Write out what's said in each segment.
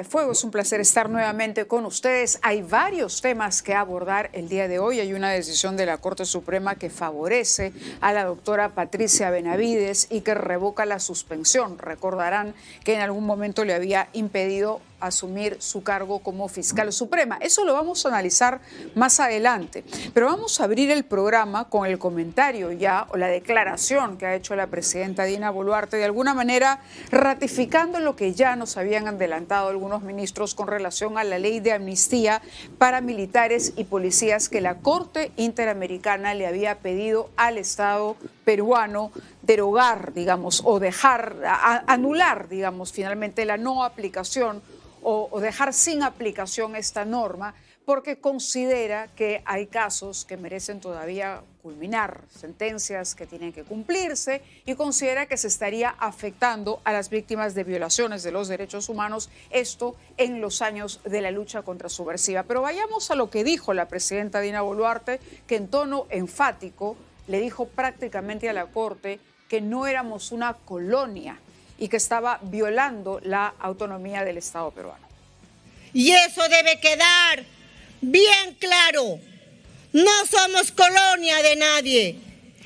Fuego, es un placer estar nuevamente con ustedes. Hay varios temas que abordar el día de hoy. Hay una decisión de la Corte Suprema que favorece a la doctora Patricia Benavides y que revoca la suspensión. Recordarán que en algún momento le había impedido asumir su cargo como fiscal suprema. Eso lo vamos a analizar más adelante, pero vamos a abrir el programa con el comentario ya o la declaración que ha hecho la presidenta Dina Boluarte, de alguna manera ratificando lo que ya nos habían adelantado algunos ministros con relación a la ley de amnistía para militares y policías que la Corte Interamericana le había pedido al Estado peruano derogar, digamos, o anular, digamos, finalmente la no aplicación o dejar sin aplicación esta norma, porque considera que hay casos que merecen todavía culminar, sentencias que tienen que cumplirse, y considera que se estaría afectando a las víctimas de violaciones de los derechos humanos, esto en los años de la lucha contra subversiva. Pero vayamos a lo que dijo la presidenta Dina Boluarte, que en tono enfático le dijo prácticamente a la Corte que no éramos una colonia y que estaba violando la autonomía del Estado peruano. Y eso debe quedar bien claro. No somos colonia de nadie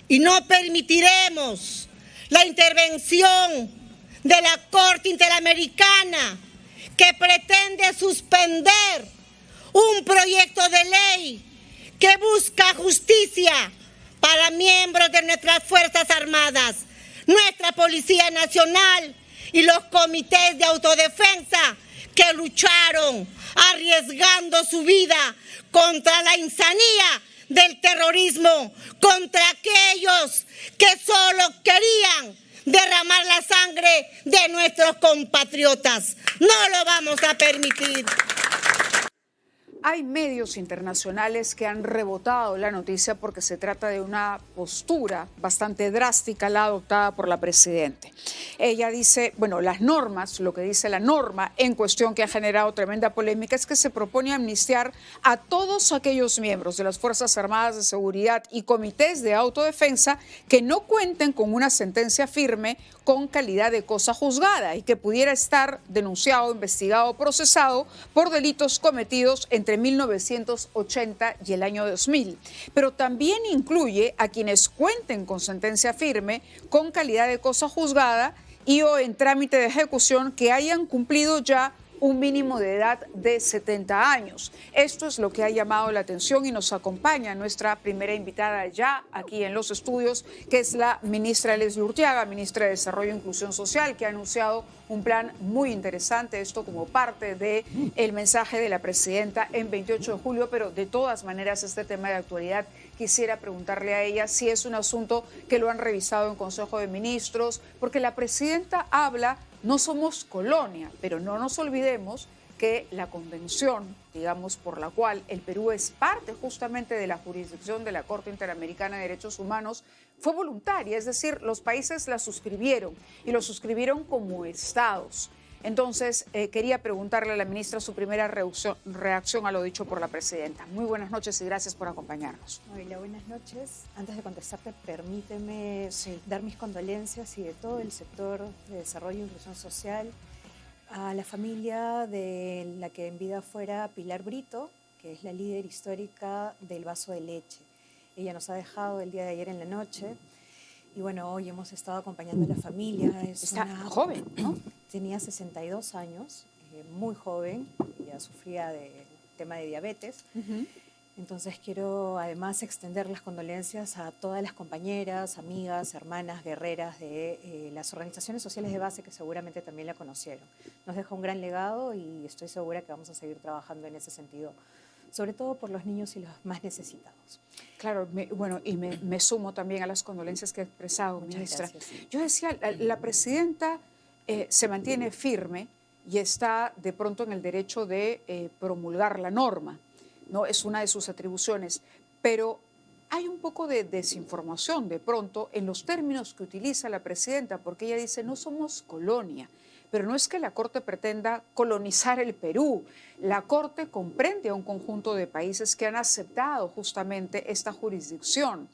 y no permitiremos la intervención de la Corte Interamericana que pretende suspender un proyecto de ley que busca justicia para miembros de nuestras Fuerzas Armadas, nuestra Policía Nacional y los comités de autodefensa que lucharon arriesgando su vida contra la insanía del terrorismo, contra aquellos que solo querían derramar la sangre de nuestros compatriotas. No lo vamos a permitir. Hay medios internacionales que han rebotado la noticia porque se trata de una postura bastante drástica la adoptada por la presidenta. Ella dice, bueno, las normas, lo que dice la norma en cuestión que ha generado tremenda polémica es que se propone amnistiar a todos aquellos miembros de las Fuerzas Armadas de Seguridad y comités de autodefensa que no cuenten con una sentencia firme con calidad de cosa juzgada y que pudiera estar denunciado, investigado o procesado por delitos cometidos entre 1980 y el año 2000. Pero también incluye a quienes cuenten con sentencia firme, con calidad de cosa juzgada y o en trámite de ejecución que hayan cumplido ya un mínimo de edad de 70 años. Esto es lo que ha llamado la atención y nos acompaña nuestra primera invitada ya aquí en los estudios, que es la ministra Leslie Urteaga, ministra de Desarrollo e Inclusión Social, que ha anunciado un plan muy interesante, esto como parte del mensaje de la presidenta en 28 de julio, pero de todas maneras este tema de actualidad quisiera preguntarle a ella si es un asunto que lo han revisado en Consejo de Ministros, porque la presidenta habla, no somos colonia, pero no nos olvidemos que la convención, digamos, por la cual el Perú es parte justamente de la jurisdicción de la Corte Interamericana de Derechos Humanos, fue voluntaria, es decir, los países la suscribieron y lo suscribieron como estados. Entonces, quería preguntarle a la ministra su primera reacción a lo dicho por la presidenta. Muy buenas noches y gracias por acompañarnos. Hola, buenas noches. Antes de contestarte, permíteme dar mis condolencias y de todo el sector de desarrollo e inclusión social a la familia de la que en vida fuera Pilar Brito, que es la líder histórica del vaso de leche. Ella nos ha dejado el día de ayer en la noche. Y bueno, hoy hemos estado acompañando a la familia. Está joven, ¿no? Tenía 62 años, muy joven, ya sufría del tema de diabetes. Entonces quiero además extender las condolencias a todas las compañeras, amigas, hermanas, guerreras de las organizaciones sociales de base que seguramente también la conocieron. Nos deja un gran legado y estoy segura que vamos a seguir trabajando en ese sentido, sobre todo por los niños y los más necesitados. Claro, me sumo también a las condolencias que ha expresado, ministra. Gracias. Yo decía, la presidenta se mantiene firme y está de pronto en el derecho de promulgar la norma, ¿no? Es una de sus atribuciones, pero hay un poco de desinformación de pronto en los términos que utiliza la presidenta, porque ella dice, no somos colonia. Pero no es que la Corte pretenda colonizar el Perú. La Corte comprende a un conjunto de países que han aceptado justamente esta jurisdicción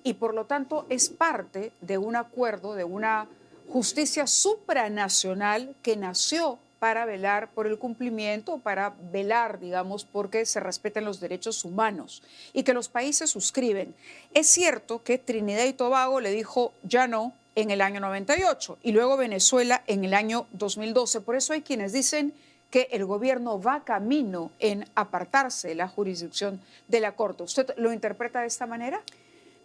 y por lo tanto es parte de un acuerdo, de una justicia supranacional que nació para velar por el cumplimiento, para velar, digamos, porque se respeten los derechos humanos y que los países suscriben. Es cierto que Trinidad y Tobago le dijo ya no en el año 98 y luego Venezuela en el año 2012. Por eso hay quienes dicen que el gobierno va camino en apartarse de la jurisdicción de la Corte. ¿Usted lo interpreta de esta manera?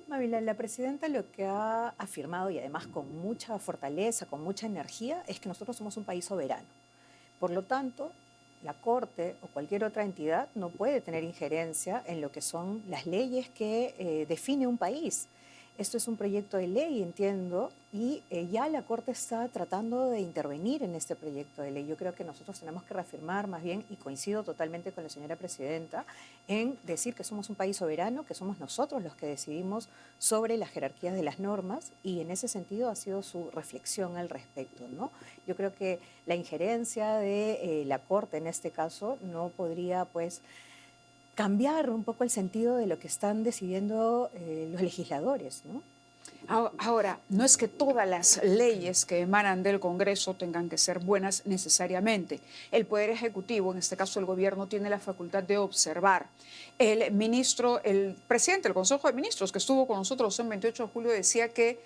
Mávila, la presidenta lo que ha afirmado, y además con mucha fortaleza, con mucha energía, es que nosotros somos un país soberano. Por lo tanto, la Corte o cualquier otra entidad no puede tener injerencia en lo que son las leyes que define un país. Esto es un proyecto de ley, entiendo, y ya la Corte está tratando de intervenir en este proyecto de ley. Yo creo que nosotros tenemos que reafirmar más bien, y coincido totalmente con la señora presidenta, en decir que somos un país soberano, que somos nosotros los que decidimos sobre las jerarquías de las normas, y en ese sentido ha sido su reflexión al respecto, ¿no? Yo creo que la injerencia de la Corte en este caso no podría, pues, cambiar un poco el sentido de lo que están decidiendo los legisladores, ¿no? Ahora, no es que todas las leyes que emanan del Congreso tengan que ser buenas necesariamente. El Poder Ejecutivo, en este caso el gobierno, tiene la facultad de observar. El presidente del Consejo de Ministros, que estuvo con nosotros el 28 de julio, decía que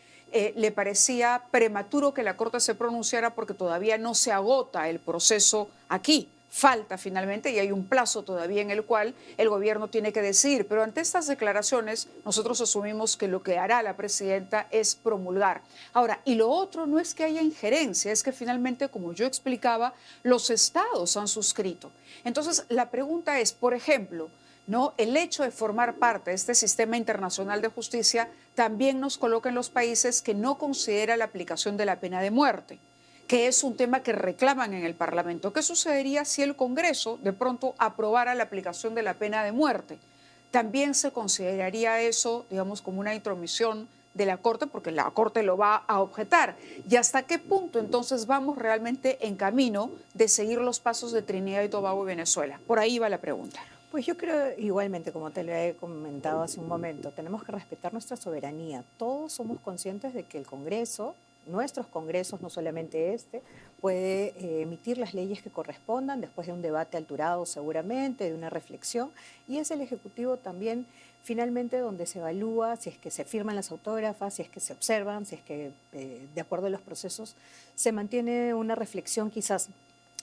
le parecía prematuro que la Corte se pronunciara porque todavía no se agota el proceso aquí. Falta finalmente y hay un plazo todavía en el cual el gobierno tiene que decidir. Pero ante estas declaraciones nosotros asumimos que lo que hará la presidenta es promulgar. Ahora, y lo otro no es que haya injerencia, es que finalmente, como yo explicaba, los estados han suscrito. Entonces, la pregunta es, por ejemplo, ¿no? El hecho de formar parte de este sistema internacional de justicia también nos coloca en los países que no considera la aplicación de la pena de muerte, que es un tema que reclaman en el Parlamento. ¿Qué sucedería si el Congreso de pronto aprobara la aplicación de la pena de muerte? También se consideraría eso, digamos, como una intromisión de la Corte, porque la Corte lo va a objetar. ¿Y hasta qué punto entonces vamos realmente en camino de seguir los pasos de Trinidad y Tobago y Venezuela? Por ahí va la pregunta. Pues yo creo igualmente, como te lo he comentado hace un momento, tenemos que respetar nuestra soberanía. Todos somos conscientes de que el Congreso, nuestros congresos, no solamente este, puede emitir las leyes que correspondan después de un debate alturado seguramente, de una reflexión, y es el Ejecutivo también finalmente donde se evalúa si es que se firman las autógrafas, si es que se observan, si es que de acuerdo a los procesos se mantiene una reflexión quizás.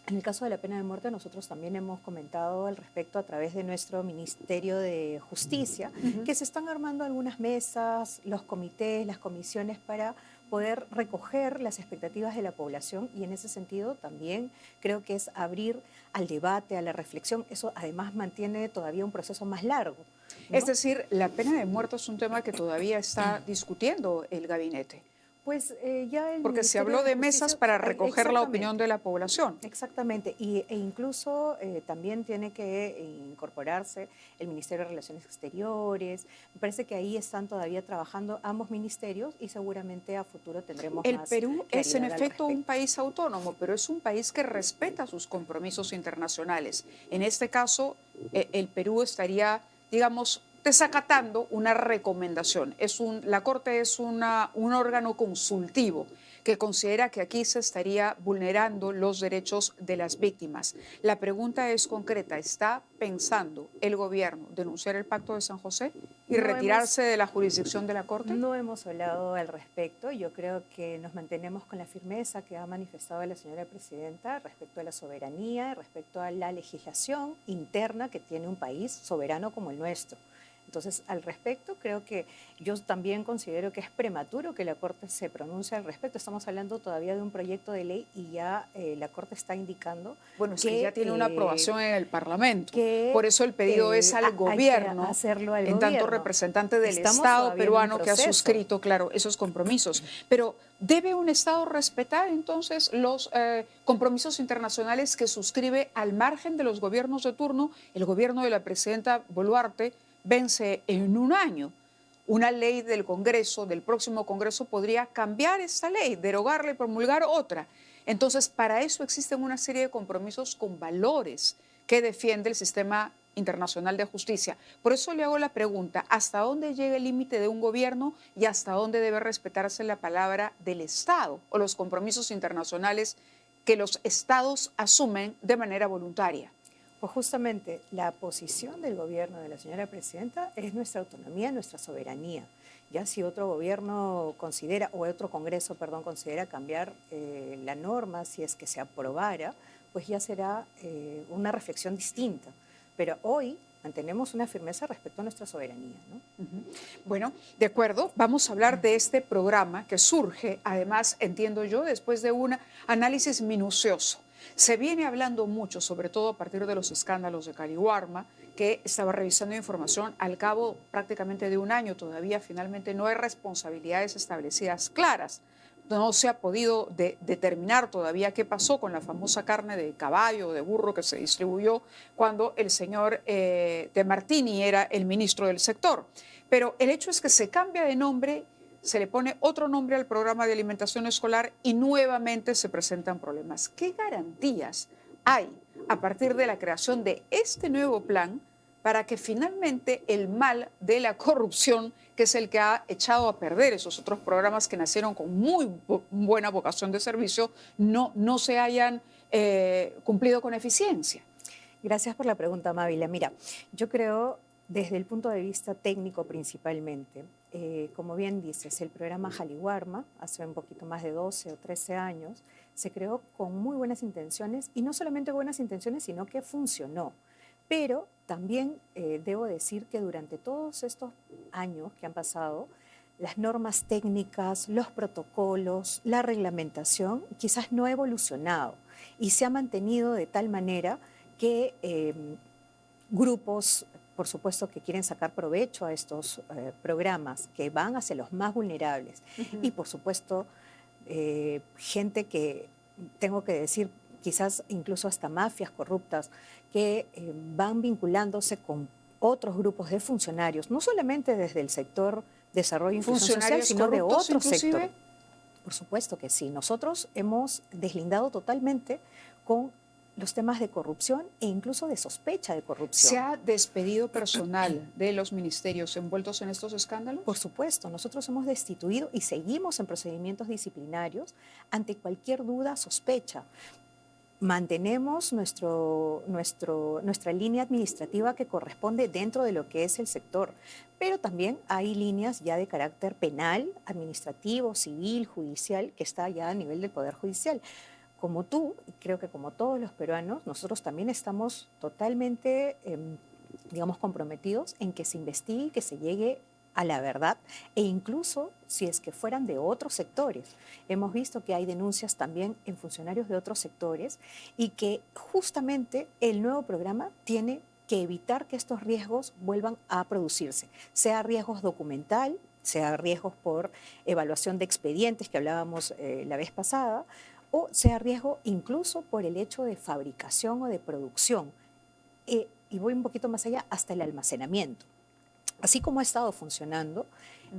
En el caso de la pena de muerte, nosotros también hemos comentado al respecto a través de nuestro Ministerio de Justicia, que se están armando algunas mesas, los comités, las comisiones para poder recoger las expectativas de la población, y en ese sentido también creo que es abrir al debate, a la reflexión. Eso además mantiene todavía un proceso más largo, ¿no? Es decir, la pena de muerte es un tema que todavía está discutiendo el gabinete. Pues ya el Porque se Ministerio habló de Justicia, mesas para recoger la opinión de la población. Exactamente, e incluso también tiene que incorporarse el Ministerio de Relaciones Exteriores. Me parece que ahí están todavía trabajando ambos ministerios y seguramente a futuro tendremos El más Perú es en claridad al efecto un respecto. país autónomo, pero es un país que respeta sus compromisos internacionales. En este caso, el Perú estaría, digamos, desacatando una recomendación. La Corte es un órgano consultivo que considera que aquí se estaría vulnerando los derechos de las víctimas. La pregunta es concreta. ¿Está pensando el gobierno denunciar el Pacto de San José y retirarse de la jurisdicción de la Corte? No hemos hablado al respecto. Yo creo que nos mantenemos con la firmeza que ha manifestado la señora presidenta respecto a la soberanía, respecto a la legislación interna que tiene un país soberano como el nuestro. Entonces, al respecto, creo que yo también considero que es prematuro que la Corte se pronuncie al respecto. Estamos hablando todavía de un proyecto de ley y ya la Corte está indicando bueno, es que ya tiene una aprobación en el Parlamento. Por eso el pedido es al gobierno, hacerlo al en gobierno. tanto representante del Estamos Estado peruano que ha proceso. suscrito, claro, esos compromisos. Pero ¿debe un Estado respetar entonces los compromisos internacionales que suscribe al margen de los gobiernos de turno? El gobierno de la presidenta Boluarte vence en un año. Una ley del Congreso, del próximo Congreso, podría cambiar esta ley, derogarla y promulgar otra. Entonces, para eso existen una serie de compromisos con valores que defiende el sistema internacional de justicia. Por eso le hago la pregunta, ¿hasta dónde llega el límite de un gobierno y hasta dónde debe respetarse la palabra del Estado o los compromisos internacionales que los estados asumen de manera voluntaria. Pues justamente la posición del gobierno de la señora presidenta es nuestra autonomía, nuestra soberanía. Ya si otro gobierno considera, o otro congreso, perdón, considera cambiar la norma, si es que se aprobara, pues ya será una reflexión distinta. Pero hoy mantenemos una firmeza respecto a nuestra soberanía, ¿no? Bueno, de acuerdo, vamos a hablar de este programa que surge, además, entiendo yo, después de un análisis minucioso. Se viene hablando mucho, sobre todo a partir de los escándalos de Caliwarma, que estaba revisando información al cabo prácticamente de un año. Todavía finalmente no hay responsabilidades establecidas claras. No se ha podido determinar todavía qué pasó con la famosa carne de caballo o de burro que se distribuyó cuando el señor De Martini era el ministro del sector. Pero el hecho es que se cambia de nombre, se le pone otro nombre al programa de alimentación escolar y nuevamente se presentan problemas. ¿Qué garantías hay a partir de la creación de este nuevo plan para que finalmente el mal de la corrupción, que es el que ha echado a perder esos otros programas que nacieron con muy buena vocación de servicio, no se hayan cumplido con eficiencia? Gracias por la pregunta, Mávila. Mira, yo creo, desde el punto de vista técnico principalmente, como bien dices, el programa Caliwarma, hace un poquito más de 12 o 13 años, se creó con muy buenas intenciones, y no solamente buenas intenciones, sino que funcionó. Pero también debo decir que durante todos estos años que han pasado, las normas técnicas, los protocolos, la reglamentación quizás no ha evolucionado y se ha mantenido de tal manera que grupos, por supuesto, que quieren sacar provecho a estos programas que van hacia los más vulnerables y, por supuesto, gente que, tengo que decir, quizás incluso hasta mafias corruptas que van vinculándose con otros grupos de funcionarios, no solamente desde el sector desarrollo e inclusión social, sino de otro sector. Por supuesto que sí. Nosotros hemos deslindado totalmente con los temas de corrupción e incluso de sospecha de corrupción. ¿Se ha despedido personal de los ministerios envueltos en estos escándalos? Por supuesto, nosotros hemos destituido y seguimos en procedimientos disciplinarios ante cualquier duda, sospecha. Mantenemos nuestra línea administrativa que corresponde dentro de lo que es el sector, pero también hay líneas ya de carácter penal, administrativo, civil, judicial, que está ya a nivel del Poder Judicial. Como tú, creo que como todos los peruanos, nosotros también estamos totalmente, digamos, comprometidos en que se investigue y que se llegue a la verdad, e incluso si es que fueran de otros sectores. Hemos visto que hay denuncias también en funcionarios de otros sectores y que justamente el nuevo programa tiene que evitar que estos riesgos vuelvan a producirse, sea riesgos documental, sea riesgos por evaluación de expedientes que hablábamos la vez pasada, o sea riesgo incluso por el hecho de fabricación o de producción. Y voy un poquito más allá, hasta el almacenamiento. Así como ha estado funcionando,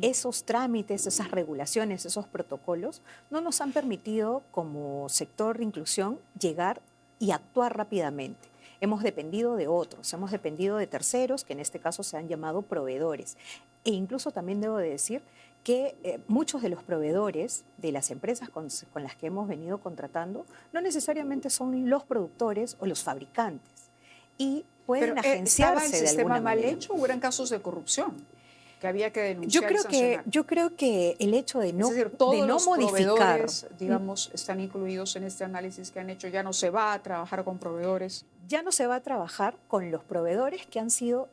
esos trámites, esas regulaciones, esos protocolos no nos han permitido como sector de inclusión llegar y actuar rápidamente. Hemos dependido de otros, hemos dependido de terceros, que en este caso se han llamado proveedores. E incluso también debo de decir que muchos de los proveedores de las empresas con las que hemos venido contratando no necesariamente son los productores o los fabricantes. Y pueden agenciarse de alguna manera. ¿Estaba el sistema mal hecho o eran casos de corrupción que había que denunciar y sancionar? Yo creo que el hecho de no, es decir, todos de no los modificar, proveedores, digamos, están incluidos en este análisis que han hecho. Ya no se va a trabajar con proveedores. Ya no se va a trabajar con los proveedores que han sido,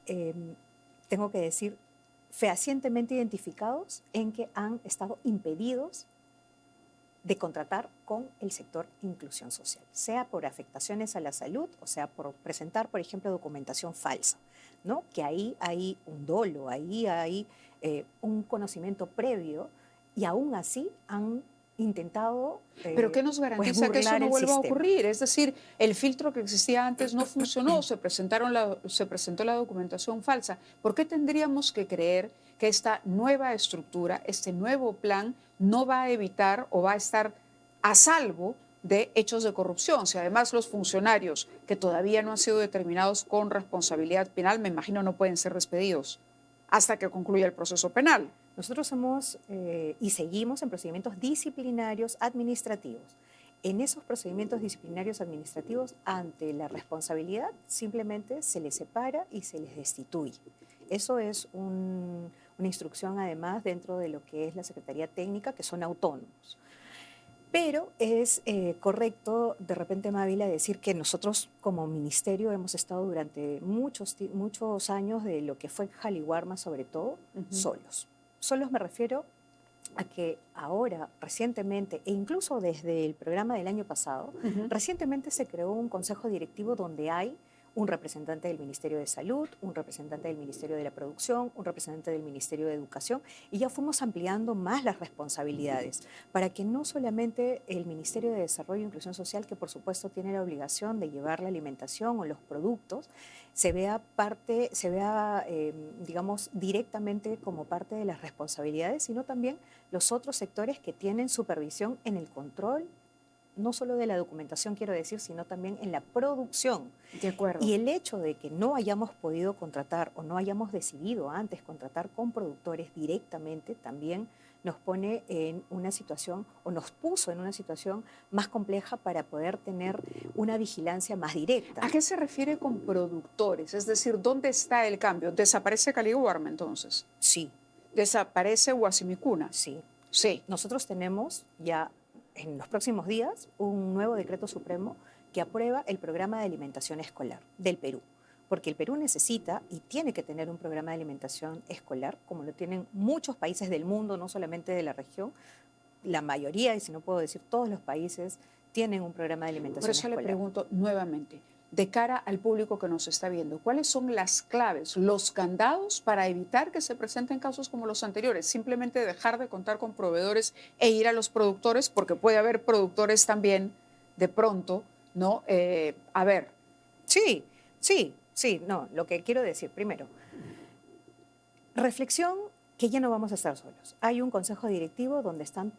tengo que decir, fehacientemente identificados en que han estado impedidos de contratar con el sector inclusión social, sea por afectaciones a la salud, o sea, por presentar, por ejemplo, documentación falsa, ¿no? Que ahí hay un dolo, ahí hay un conocimiento previo y aún así han intentado ¿Pero qué nos garantiza que eso no vuelva a ocurrir? Es decir, el filtro que existía antes no funcionó, se presentó la documentación falsa. ¿Por qué tendríamos que creer que esta nueva estructura, este nuevo plan, no va a evitar o va a estar a salvo de hechos de corrupción? Si además los funcionarios que todavía no han sido determinados con responsabilidad penal, me imagino no pueden ser despedidos hasta que concluya el proceso penal. Nosotros somos y seguimos en procedimientos disciplinarios administrativos En esos procedimientos disciplinarios administrativos, ante la responsabilidad, simplemente se les separa y se les destituye. Eso es una instrucción, además, dentro de lo que es la Secretaría Técnica, que son autónomos. Pero es correcto, de repente, Mávila, decir que nosotros como ministerio hemos estado durante muchos años de lo que fue Jaliwarma, sobre todo, solos. Solos me refiero a que ahora, recientemente, e incluso desde el programa del año pasado, recientemente se creó un consejo directivo donde hay un representante del Ministerio de Salud, un representante del Ministerio de la Producción, un representante del Ministerio de Educación, y ya fuimos ampliando más las responsabilidades para que no solamente el Ministerio de Desarrollo e Inclusión Social, que por supuesto tiene la obligación de llevar la alimentación o los productos, se vea digamos, directamente como parte de las responsabilidades, sino también los otros sectores que tienen supervisión en el control, no solo de la documentación, quiero decir, sino también en la producción. De acuerdo. Y el hecho de que no hayamos podido contratar o no hayamos decidido antes contratar con productores directamente también nos pone en una situación o nos puso en una situación más compleja para poder tener una vigilancia más directa. ¿A qué se refiere con productores? Es decir, ¿dónde está el cambio? ¿Desaparece Caliwarma entonces? Sí. ¿Desaparece Huasimicuna? Sí. Sí. Nosotros tenemos ya en los próximos días un nuevo decreto supremo que aprueba el programa de alimentación escolar del Perú, porque el Perú necesita y tiene que tener un programa de alimentación escolar, como lo tienen muchos países del mundo, no solamente de la región. La mayoría, y si no puedo decir todos los países, tienen un programa de alimentación escolar. Por eso le pregunto nuevamente, de cara al público que nos está viendo, ¿cuáles son las claves, los candados para evitar que se presenten casos como los anteriores? Simplemente dejar de contar con proveedores e ir a los productores, porque puede haber productores también de pronto, ¿no? A ver. Sí, no, lo que quiero decir primero, reflexión que ya no vamos a estar solos. Hay un consejo directivo donde están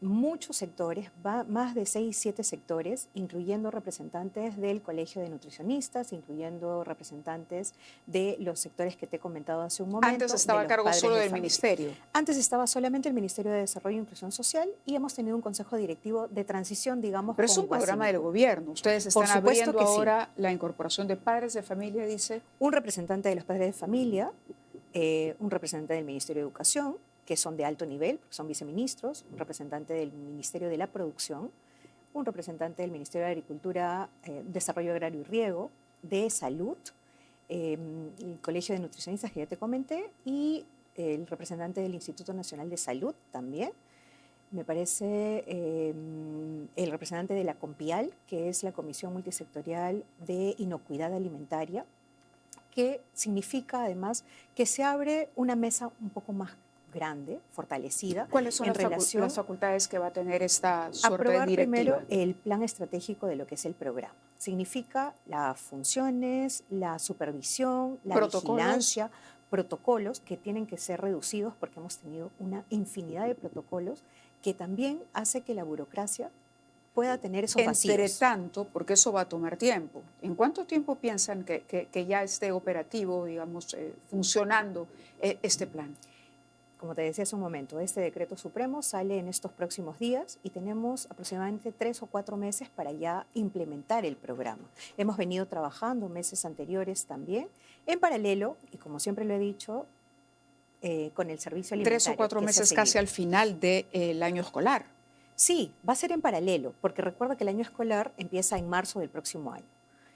muchos sectores, más de 6, 7 sectores, incluyendo representantes del Colegio de Nutricionistas, incluyendo representantes de los sectores que te he comentado hace un momento. Antes estaba a cargo solo del ministerio. Antes estaba solamente el Ministerio de Desarrollo e Inclusión Social y hemos tenido un consejo directivo de transición, digamos. Pero es un programa del gobierno. Ustedes están abriendo ahora la incorporación de padres de familia, dice. Un representante de los padres de familia, un representante del Ministerio de Educación, que son de alto nivel, porque son viceministros, un representante del Ministerio de la Producción, un representante del Ministerio de Agricultura, Desarrollo Agrario y Riego, de Salud, el Colegio de Nutricionistas que ya te comenté, y el representante del Instituto Nacional de Salud también. Me parece el representante de la COMPIAL, que es la Comisión Multisectorial de Inocuidad Alimentaria, que significa además que se abre una mesa un poco más grande, fortalecida. ¿Cuáles son las facultades que va a tener esta suerte de directiva? Primero, el plan estratégico de lo que es el programa. Significa las funciones, la supervisión, la vigilancia, protocolos que tienen que ser reducidos porque hemos tenido una infinidad de protocolos que también hace que la burocracia pueda tener esos vacíos. Entre tanto, porque eso va a tomar tiempo, ¿en cuánto tiempo piensan que ya esté operativo, digamos, funcionando este plan? Como te decía hace un momento, este decreto supremo sale en estos próximos días y tenemos aproximadamente 3 o 4 meses para ya implementar el programa. Hemos venido trabajando meses anteriores también, en paralelo, y como siempre lo he dicho, con el servicio alimentario. 3 o 4 meses casi al final del año escolar. Sí, va a ser en paralelo, porque recuerda que el año escolar empieza en marzo del próximo año.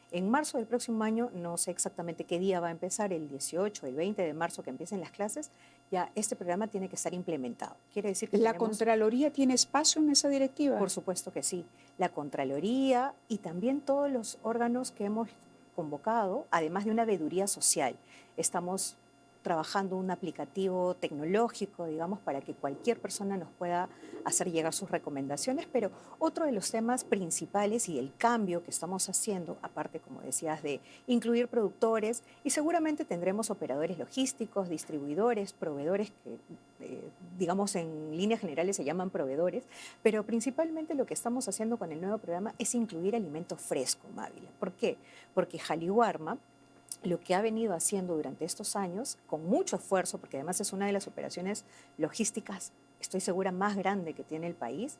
En marzo del próximo año, no sé exactamente qué día va a empezar, el 18, el 20 de marzo que empiecen las clases, ya este programa tiene que estar implementado. Quiere decir que ¿La Contraloría tiene espacio en esa directiva? Por supuesto que sí. La Contraloría y también todos los órganos que hemos convocado, además de una veeduría social. Estamos trabajando un aplicativo tecnológico, digamos, para que cualquier persona nos pueda hacer llegar sus recomendaciones, pero otro de los temas principales y el cambio que estamos haciendo, aparte, como decías, de incluir productores, y seguramente tendremos operadores logísticos, distribuidores, proveedores que, digamos, en líneas generales se llaman proveedores, pero principalmente lo que estamos haciendo con el nuevo programa es incluir alimento fresco, Mávila. ¿Por qué? Porque Jaliwarma lo que ha venido haciendo durante estos años, con mucho esfuerzo, porque además es una de las operaciones logísticas, estoy segura, más grande que tiene el país,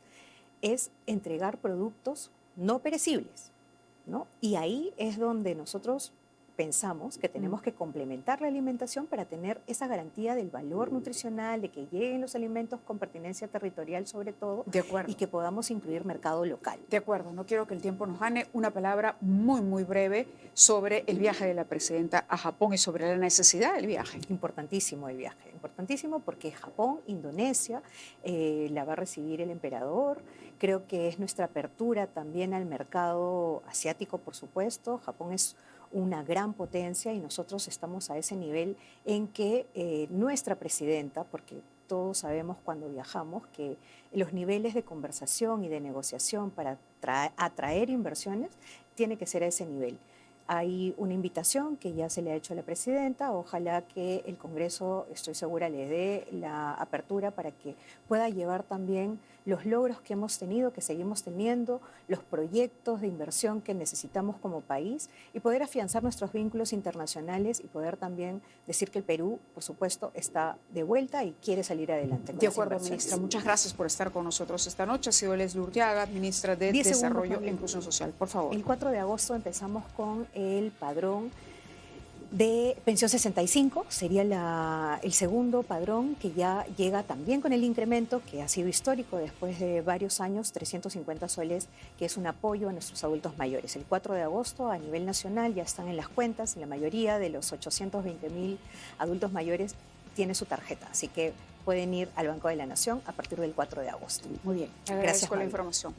es entregar productos no perecibles, ¿no? Y ahí es donde nosotros pensamos que tenemos que complementar la alimentación para tener esa garantía del valor nutricional, de que lleguen los alimentos con pertinencia territorial sobre todo, De acuerdo. y que podamos incluir mercado local. De acuerdo, no quiero que el tiempo nos gane. Una palabra muy, muy breve sobre el viaje de la presidenta a Japón y sobre la necesidad del viaje. Importantísimo el viaje, importantísimo porque Japón, Indonesia, la va a recibir el emperador. Creo que es nuestra apertura también al mercado asiático, por supuesto. Japón es una gran potencia y nosotros estamos a ese nivel en que nuestra presidenta, porque todos sabemos cuando viajamos que los niveles de conversación y de negociación para atraer inversiones tiene que ser a ese nivel. Hay una invitación que ya se le ha hecho a la presidenta, ojalá que el Congreso, estoy segura, le dé la apertura para que pueda llevar también los logros que hemos tenido, que seguimos teniendo, los proyectos de inversión que necesitamos como país y poder afianzar nuestros vínculos internacionales y poder también decir que el Perú, por supuesto, está de vuelta y quiere salir adelante. De acuerdo, ministra. Muchas gracias por estar con nosotros esta noche. Ha sido Leslie Urteaga, ministra de Desarrollo e Inclusión Social. Por favor. El 4 de agosto empezamos con el padrón de pensión 65, sería el segundo padrón que ya llega también con el incremento que ha sido histórico después de varios años, 350 soles, que es un apoyo a nuestros adultos mayores. El 4 de agosto a nivel nacional ya están en las cuentas, la mayoría de los 820.000 adultos mayores tiene su tarjeta, así que pueden ir al Banco de la Nación a partir del 4 de agosto. Muy bien, Gracias por la María. información.